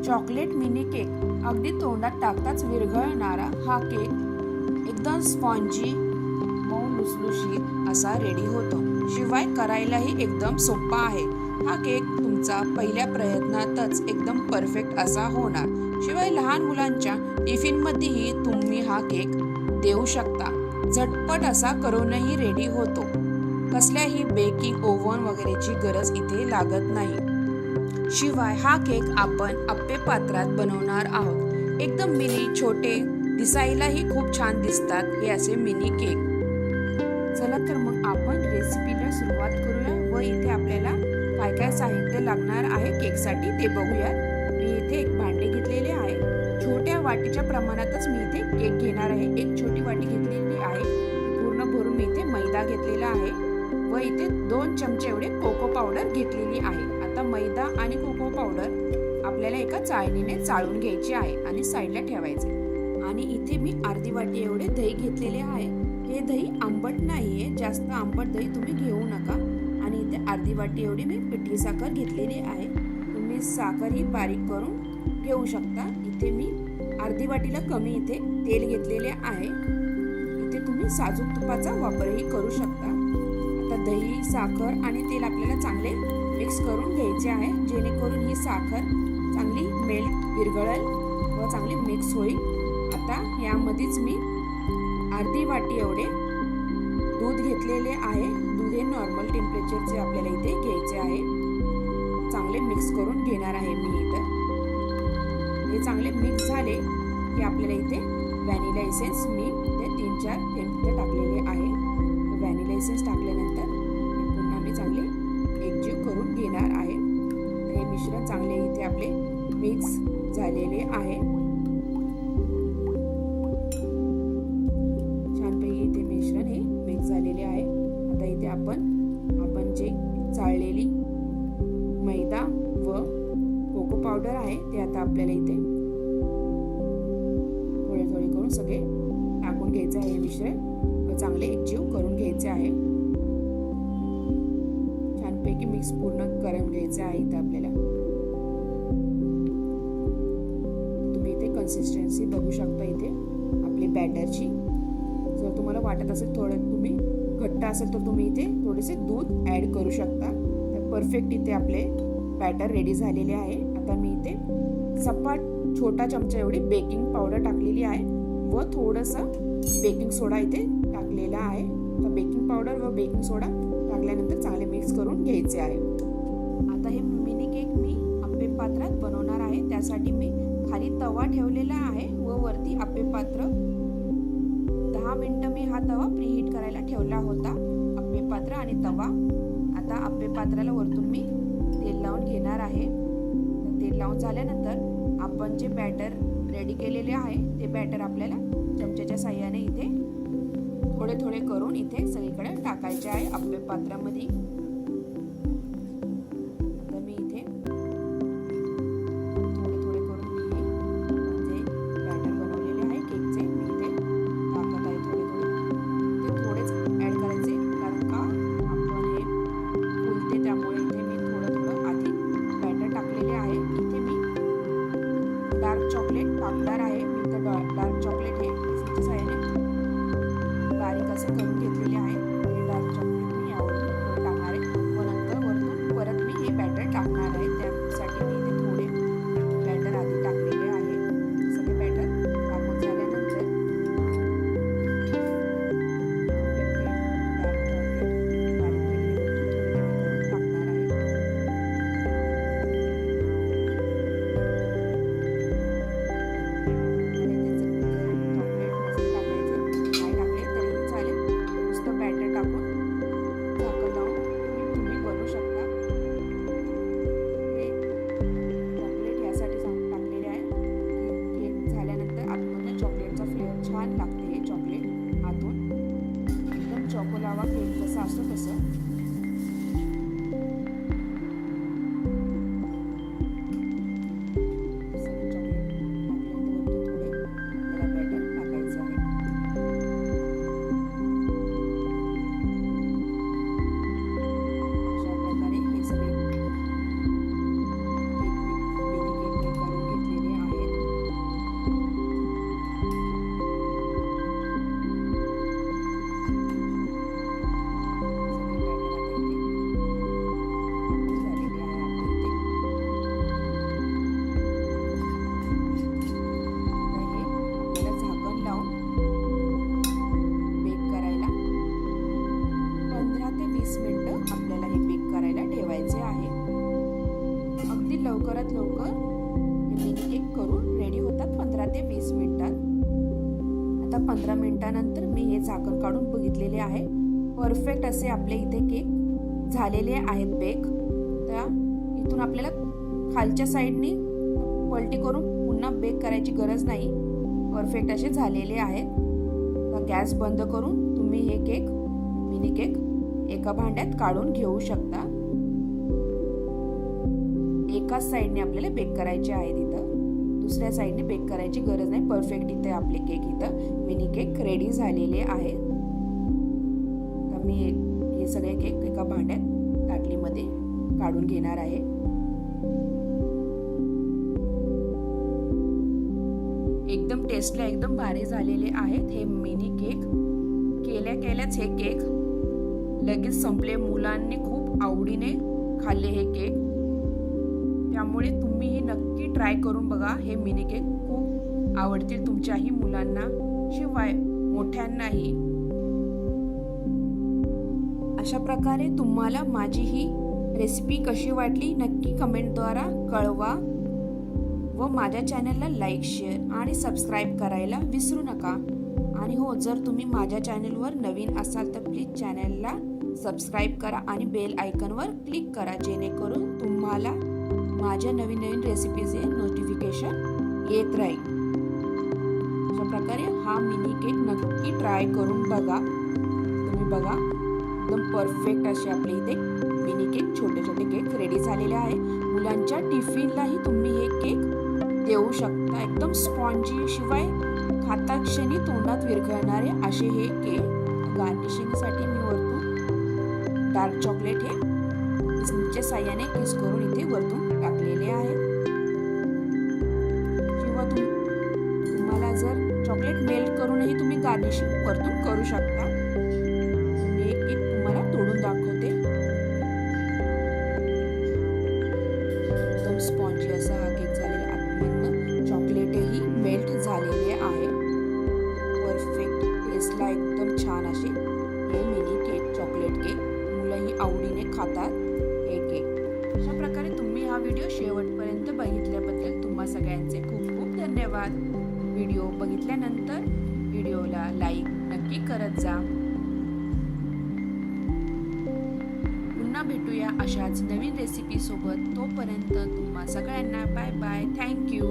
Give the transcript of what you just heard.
Chocolate mini cake अगदी तोंडात टाकताच विरघळणारा हा केक एकदम स्पॉन्जी मऊ लुसलुशीत असा रेडी होतो. शिवाय करायलाही एकदम सोपा आहे. हा केक तुमचा पहिल्या प्रयत्नातच एकदम परफेक्ट असा होणार. शिवाय लहान मुलांच्या टिफिनमध्येही तुम्ही हा केक देऊ शकता. झटपट असा करूनही रेडी होतो. कसल्याही बेकिंग ओव्हन वगैरेची गरज इथे लागत नाही. शिवाय हा केक आपण अप्पे पात्रात बनवणार आहोत. एकदम मिनी छोटे, दिसायलाही खूप छान दिसतात हे असे मिनी केक. चला तर मग आपण रेसिपीला सुरुवात करूया व इथे आपल्याला काय काय साहित्य लागणार आहे केकसाठी ते बघूया. मी इथे एक भांडे घेतलेले आहे. छोट्या वाटीच्या प्रमाणातच मी इथे केक घेणार आहे. एक छोटी वाटी घेतलेली आहे. पूर्ण भरून मी इथे मैदा घेतलेला आहे व इथे 2 चमचे एवढे कोको पावडर घेतलेली आहे. आता मैदा आणि कोको पावडर आपल्याला एका चाळणीने चाळून घ्यायची आहे आणि साईडला ठेवायचे. आणि इथे मी अर्धी वाटी एवढे दही घेतलेले आहे. हे दही आंबट नाहीये, जास्त आंबट दही तुम्ही घेऊ नका. आणि इथे अर्धी वाटी एवढी मी पिठी साखर घेतलेली आहे. तुम्ही साखर ही बारीक करून घेऊ शकता. इथे मी अर्धी वाटीला कमी इथे तेल घेतलेले आहे. इथे तुम्ही साजूक तुपाचा वापरही करू शकता. आता दही, साखर आणि तेल आपल्याला चांगले मिक्स करून घ्यायचे आहे, जेणेकरून ही साखर चांगली मेल्ट विरघळेल व चांगली मिक्स होईल. आता यामध्येच मी अर्धी वाटी एवढे दूध घेतलेले आहे. दूध हे नॉर्मल टेम्परेचरचे आपल्याला इथे घ्यायचे आहे. चांगले मिक्स करून घेणार आहे मी इथे. हे चांगले मिक्स झाले की आपल्याला इथे व्हॅनिला एसेन्स मी इथे 3-4 थेंब इथे टाकलेले आहे. व्हॅनिला एसेन्स टाकल्यानंतर पुन्हा मी चांगले एकजीव करून घेणार आहे. हे मिश्रण चांगले इथे आपले मिक्स झालेले आहे. छानपैकी इथे मिश्रण हे मिक्स झालेले आहे. आता इथे आपण जे चाळलेली मैदा व कोको पावडर आहे ते आता आपल्याला इथे थोडे थोडे करून सगळे टाकून घ्यायचे आहे. हे मिश्रण व चांगले एकजीव करून घ्यायचे आहे. छानपैकी मिक्स पूर्ण करून घ्यायचे आहे. इथे आपल्याला तुम्ही इथे कन्सिस्टन्सी बघू शकता इथे आपली बॅटरची. जर तुम्हाला वाटत असेल थोडं तुम्ही घट्ट असेल तर तुम्ही इथे थोडेसे दूध ॲड करू शकता. तर परफेक्ट इथे आपले बॅटर रेडी झालेले आहे. आता मी इथे सपाट छोटा चमचा एवढी बेकिंग पावडर टाकलेली आहे व थोडंसं बेकिंग सोडा इथे टाकलेला आहे. तर बेकिंग पावडर व बेकिंग सोडा टाकल्यानंतर चांगले मिक्स करून घ्यायचे आहे. आता हे मिनी केक मी अप्पे पात्रात बनवणार आहे. त्यासाठी मी खाली तवा ठेवलेला आहे व वरती अप्पे पात्र 10 मिनिटं मी हा तवा प्रीहीट करायला ठेवला होता. अप्पे पात्र आणि तवा. आता अप्पे पात्राला वरतून मी तेल लावून घेणार आहे. तेल लावून झाल्यानंतर आपण जे बॅटर रेडी केलेले आहे ते बॅटर आपल्याला चमच्याच्या साह्याने इथे थोडे थोडे करून इथे सगळीकडे टाकायचे आहे अप्पे पात्रामध्ये. आता मी इथे थोडे थोडे करून मी जे बॅटर बनवलेले आहे केकचे मी इथे टाकत आहे. थोडे थोडे ते थोडेच ॲड करायचे, कारण का आपण हे फुलते त्यामुळे इथे मी थोडं थोडं आधी बॅटर टाकलेले आहे. इथे मी डार्क चॉकलेट टाकणार आहे. मी इथे डार्क चॉकलेट हे मिक्सरच्या साह्याने बारीक असे करून घेतलेले आहे. हे डार्क चॉकलेट मी यावर टाकणार आहे व नंतर वरतून परत मी हे बॅटर टाकणार आहे. त्यासाठी मी इथे थोडे बॅटर आधी टाकलेले आहे. सगळे बॅटर टाकून झाल्यानंतर डार्क चॉकलेट बारीक केलेले थोडे टाकणार आहे. छान लागते हे चॉकलेट आतून. एकदम चॉकोलावा केक जसा असतो तसं. अशा प्रकारे हे सगळे केक मिनी केक करून ते 20 मिनिटात. आता 15 मिनिटानंतर मी हे झाकण काढून बघितलेले आहे. परफेक्ट असे आपले इथे केक झालेले आहेत बेक. तर इथून आपल्याला खालच्या साईडनी पलटी करून पुन्हा बेक करायची गरज नाही. परफेक्ट असे झालेले आहेत. तर गॅस बंद करून तुम्ही हे केक मिनी केक एका भांड्यात काढून घेऊ शकता. एकाच साईडने आपल्याला बेक करायचे आहेत. इथं दुसऱ्या साईडने बेक करायची गरज नाही. परफेक्ट इथे आपले केक इथं मिनी केक रेडी झालेले आहेत. तर मी हे सगळे केक एका भांड्यात ताटलीमध्ये काढून घेणार आहे. एकदम टेस्टला एकदम भारी झालेले आहेत हे मिनी केक. केल्याच हे केक लगेच संपले. मुलांनी खूप आवडीने खाल्ले हे केक. त्यामुळे तुम्हीही नक्की ट्राय करून बघा. हे मिनी केक खूप आवडतील तुमच्याही मुलांना, शिवाय मोठ्यांनाही. अशा प्रकारे तुम्हाला माझी ही रेसिपी कशी वाटली नक्की कमेंटद्वारा कळवा. व माझ्या चॅनलला लाईक, शेअर आणि सबस्क्राईब करायला विसरू नका. आणि हो, जर तुम्ही माझ्या चॅनलवर नवीन असाल तर प्लीज चॅनलला सबस्क्राईब करा आणि बेल आयकॉनवर क्लिक करा, जेणेकरून तुम्हाला माझ्या नवीन रेसिपीचे नोटिफिकेशन येत राहील. अशा प्रकारे हा मिनी केक नक्की ट्राय करून बघा. तुम्ही बघा एकदम परफेक्ट असे आपले इथे मिनी केक, छोटे छोटे केक रेडी झालेले आहे. मुलांच्या टिफिनलाही तुम्ही हे केक देऊ शकता. एकदम स्पॉन्जी, शिवाय खाता क्षणी तोंडात विरघळणारे असे हे केक. गार्निशिंगसाठी मी वरतून डार्क चॉकलेट हे किसनीच्या साह्याने किस करून इथे वरतून टाकलेले आहे. किंवा तुम्हाला जर चॉकलेट मेल्ट करूनही तुम्ही गार्निशिंग वरतून करू शकता. मी एक केक तुम्हाला तोडून दाखवते. एकदम स्पॉन्जी असा हा केक झालेला. आतमधनं चॉकलेटही मेल्ट झालेले आहे. परफेक्ट टेस्टला एकदम छान असे हे मिनी केक, चॉकलेट केक मुलंही आवडीने खातात हे केक. अशा प्रकारे तुम्ही हा व्हिडिओ शेवटपर्यंत बघितल्याबद्दल तुम्हा सगळ्यांचे खूप खूप धन्यवाद. व्हिडिओ बघितल्यानंतर व्हिडिओला लाईक नक्की करत जा. पुन्हा भेटूया अशाच नवीन रेसिपी सोबत. तोपर्यंत तुम्हा सगळ्यांना बाय बाय. थँक्यू.